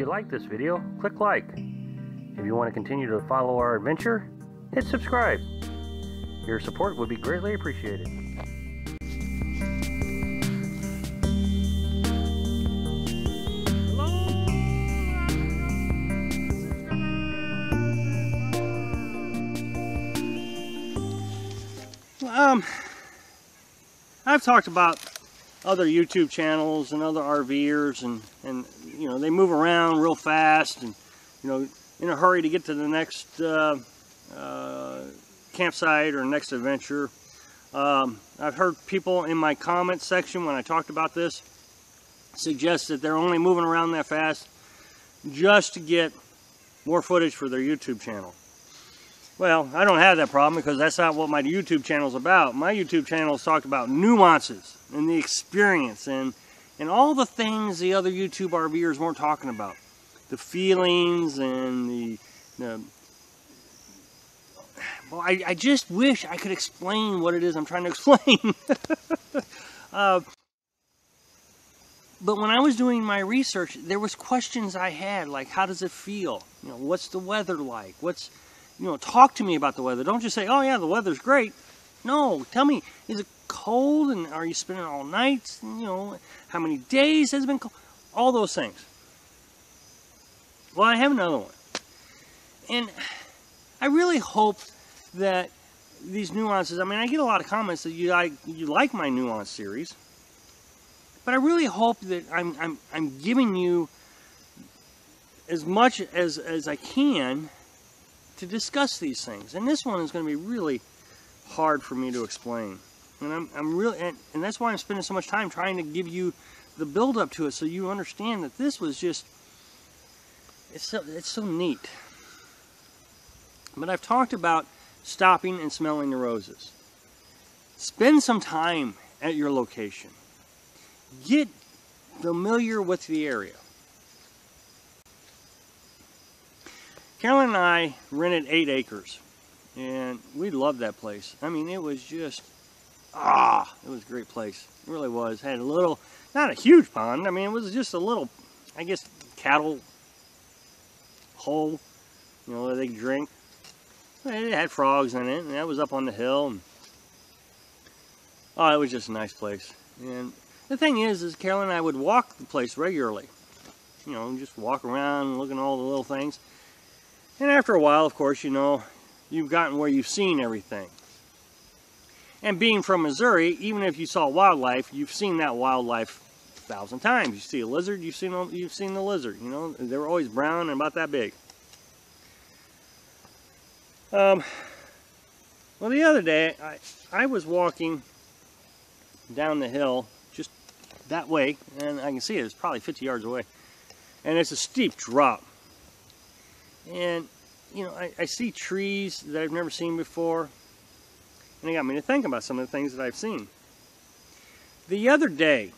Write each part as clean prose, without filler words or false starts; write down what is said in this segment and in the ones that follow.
you like this video, click like. If you want to continue to follow our adventure, hit subscribe. Your support would be greatly appreciated. I've talked about other YouTube channels and other RVers, and you know, they move around real fast and, you know, in a hurry to get to the next campsite or next adventure. I've heard people in my comments section when I talked about this suggest that they're only moving around that fast just to get more footage for their YouTube channel. Well, I don't have that problem because that's not what my YouTube channel is about. My YouTube channel is talked about nuances and the experience and all the things the other YouTube RVers weren't talking about. The feelings and well, I just wish I could explain what it is I'm trying to explain. But when I was doing my research, there was questions I had, like, how does it feel? You know, what's the weather like? You know, talk to me about the weather. Don't just say, oh yeah, the weather's great. No, tell me, is it cold, and are you spending all nights? You know, how many days has it been cold? All those things. Well, I have another one. And I really hope that these nuances, I mean, I get a lot of comments that you like my nuance series, but I really hope that I'm giving you as much as I can to discuss these things. And this one is going to be really hard for me to explain. And I'm really, and that's why I'm spending so much time trying to give you the build up to it, so you understand that this was just, it's so neat. But I've talked about stopping and smelling the roses. Spend some time at your location. Get familiar with the area. Carolyn and I rented 8 acres, and we loved that place. I mean, it was just, it was a great place. It really was. Had a little, not a huge pond. I mean, it was just a little, I guess, cattle hole, you know, where they could drink. It had frogs in it, and that was up on the hill. And, it was just a nice place. And the thing is Carolyn and I would walk the place regularly. You know, just walk around, looking at all the little things. And after a while, of course, you know, you've gotten where you've seen everything. And being from Missouri, even if you saw wildlife, you've seen that wildlife 1,000 times. You see a lizard, you've seen the lizard. You know, they were always brown and about that big. Well, the other day, I was walking down the hill just that way, and I can see it. It's probably 50 yards away. And it's a steep drop. And, you know, I see trees that I've never seen before, and it got me to think about some of the things that I've seen. The other day,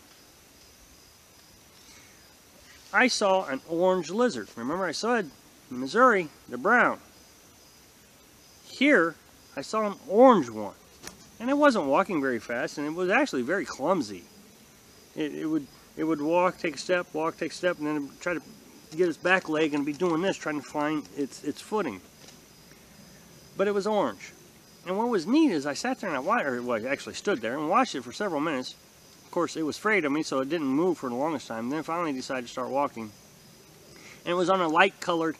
I saw an orange lizard. Remember, I said in Missouri, they're brown. Here, I saw an orange one, and it wasn't walking very fast, and it was actually very clumsy. It would walk, take a step, walk, take a step, and then it would try to get its back leg and be doing this, trying to find its footing. But it was orange. And what was neat is I sat there and I actually stood there and watched it for several minutes. Of course, it was afraid of me, so it didn't move for the longest time. Then finally decided to start walking. And it was on a light colored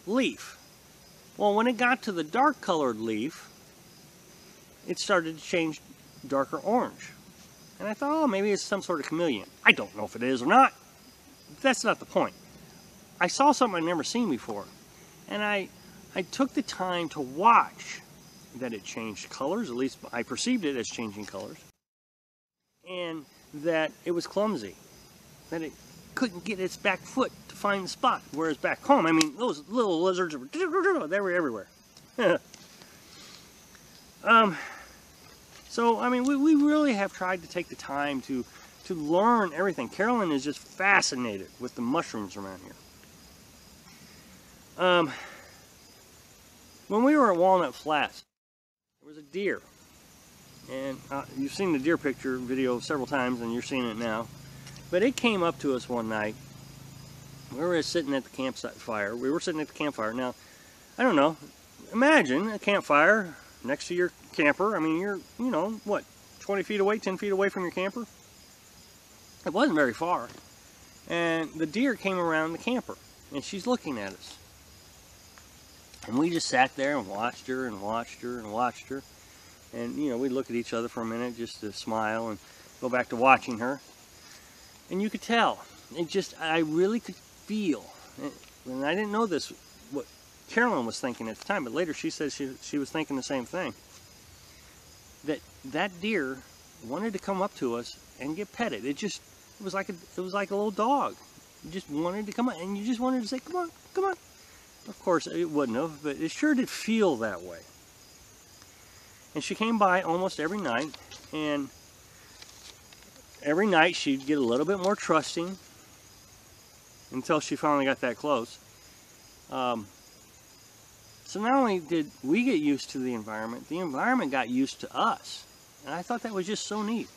leaf. Well, when it got to the dark colored leaf, it started to change darker orange. And I thought, oh, maybe it's some sort of chameleon. I don't know if it is or not. That's not the point. I saw something I'd never seen before, and I took the time to watch that it changed colors. At least I perceived it as changing colors, and that it was clumsy, that it couldn't get its back foot to find the spot. Whereas back home, I mean, those little lizards were, they were everywhere. So I mean, we really have tried to take the time to learn everything. Carolyn is just fascinated with the mushrooms around here. When we were at Walnut Flats, there was a deer, and you've seen the deer picture video several times, and you're seeing it now. But it came up to us one night, we were sitting at the campfire. We were sitting at the campfire. Now, I don't know. Imagine a campfire next to your camper. I mean, you're, you know, what, 20 feet away, 10 feet away from your camper? It wasn't very far. And the deer came around the camper, and she's looking at us. And we just sat there and watched her and watched her and watched her. And, you know, we'd look at each other for a minute just to smile and go back to watching her. And you could tell. It just, I really could feel, and I didn't know this, what Carolyn was thinking at the time, but later she said she was thinking the same thing. That deer wanted to come up to us and get petted. It was like a little dog. You just wanted to come up, and you just wanted to say, come on, come on. Of course, it wouldn't have, but it sure did feel that way. And she came by almost every night, and every night she'd get a little bit more trusting until she finally got that close. So not only did we get used to the environment got used to us. And I thought that was just so neat.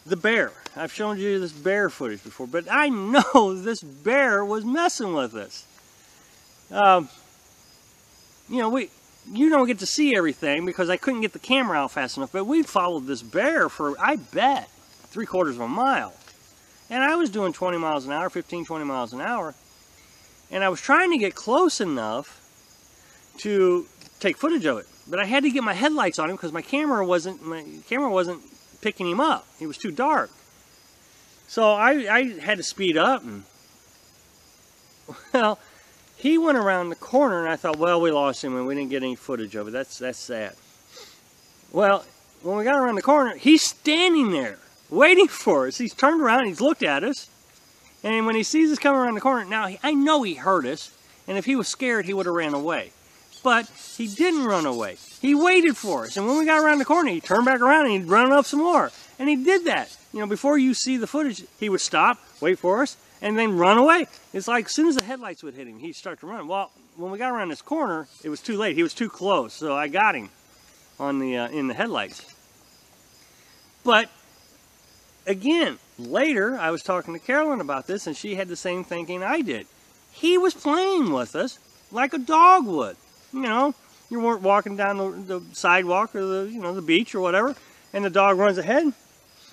The bear. I've shown you this bear footage before, but I know this bear was messing with us. You know, you don't get to see everything because I couldn't get the camera out fast enough, but we followed this bear for, I bet, 3/4 of a mile. And I was doing 20 miles an hour, 15, 20 miles an hour. And I was trying to get close enough to take footage of it. But I had to get my headlights on him because my camera wasn't picking him up. It was too dark. So I had to speed up, and well, he went around the corner, and I thought, well, we lost him and we didn't get any footage of it. That's sad. Well, when we got around the corner, he's standing there waiting for us. He's turned around, he's looked at us, and when he sees us coming around the corner, now I know he heard us, and if he was scared, he would have ran away. But he didn't run away. He waited for us, and when we got around the corner, he turned back around and he'd run up some more. And he did that. You know, before you see the footage, he would stop, wait for us, and then run away. It's like as soon as the headlights would hit him, he'd start to run. Well, when we got around this corner, it was too late. He was too close, so I got him on the in the headlights. But again, later, I was talking to Carolyn about this, and she had the same thinking I did. He was playing with us like a dog would. You know, you weren't walking down the sidewalk or the beach or whatever, and the dog runs ahead,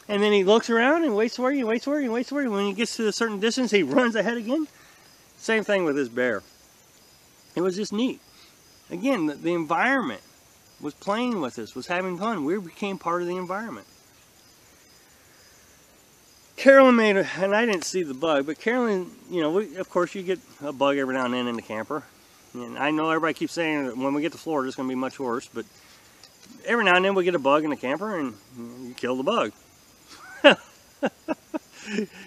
and then he looks around and waits for you, waits for you, waits for you. When he gets to a certain distance, he runs ahead again. Same thing with this bear. It was just neat. Again, the environment was playing with us, was having fun. We became part of the environment. Carolyn made, and I didn't see the bug, but Carolyn, you know, of course you get a bug every now and then in the camper. And I know everybody keeps saying that when we get to Florida it's going to be much worse, but every now and then we get a bug in the camper and you kill the bug.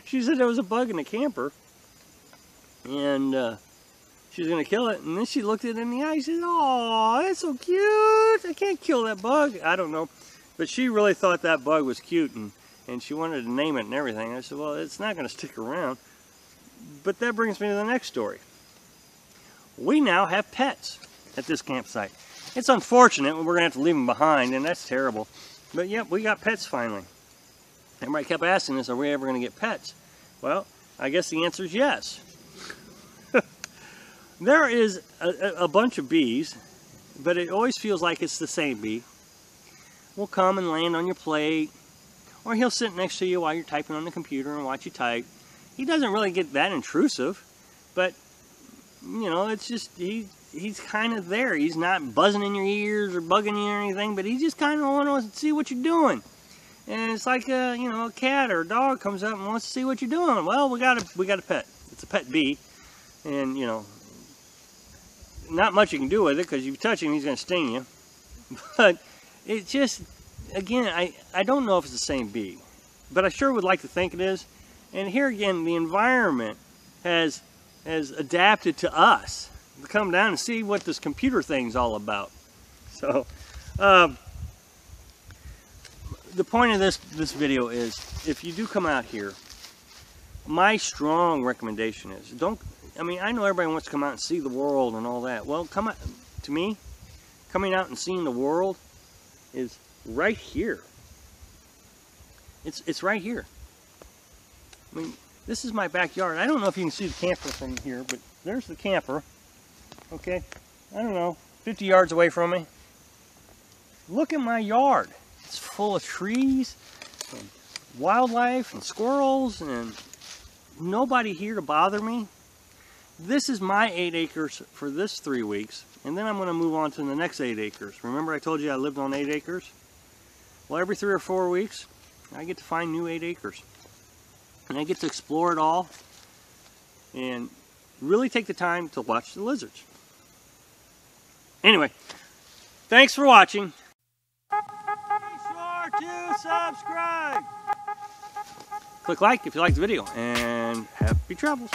She said there was a bug in the camper, and she was going to kill it, and then she looked it in the eye. She said, "Oh, that's so cute. I can't kill that bug." I don't know, but she really thought that bug was cute, and she wanted to name it and everything. I said, well, it's not going to stick around. But that brings me to the next story. We now have pets at this campsite. It's unfortunate, we're going to have to leave them behind, and that's terrible. But yep, we got pets finally. Everybody kept asking us, are we ever going to get pets? Well, I guess the answer is yes. There is a bunch of bees, but it always feels like it's the same bee. Will come and land on your plate, or he'll sit next to you while you're typing on the computer and watch you type. He doesn't really get that intrusive, but you know, it's just he's kind of there. He's not buzzing in your ears or bugging you or anything, but he just kind of wants to see what you're doing. And it's like a cat or a dog comes up and wants to see what you're doing. Well, we got a pet. It's a pet bee, and you know, not much you can do with it because if you touch him, he's going to sting you. But it just, again, I don't know if it's the same bee, but I sure would like to think it is. And here again, the environment has adapted to us to come down and see what this computer thing's all about. So the point of this video is, if you do come out here, my strong recommendation is I know everybody wants to come out and see the world and all that. Well, come out, to me, coming out and seeing the world is right here. It's right here. I mean, This is my backyard. I don't know if you can see the camper from here, but there's the camper. Okay, I don't know, 50 yards away from me. Look at my yard. It's full of trees and wildlife and squirrels and nobody here to bother me. This is my 8 acres for this 3 weeks, and then I'm going to move on to the next 8 acres. Remember I told you I lived on 8 acres? Well, every 3 or 4 weeks, I get to find new 8 acres. And I get to explore it all and really take the time to watch the lizards. Anyway, thanks for watching. Be sure to subscribe. Click like if you like the video, and happy travels.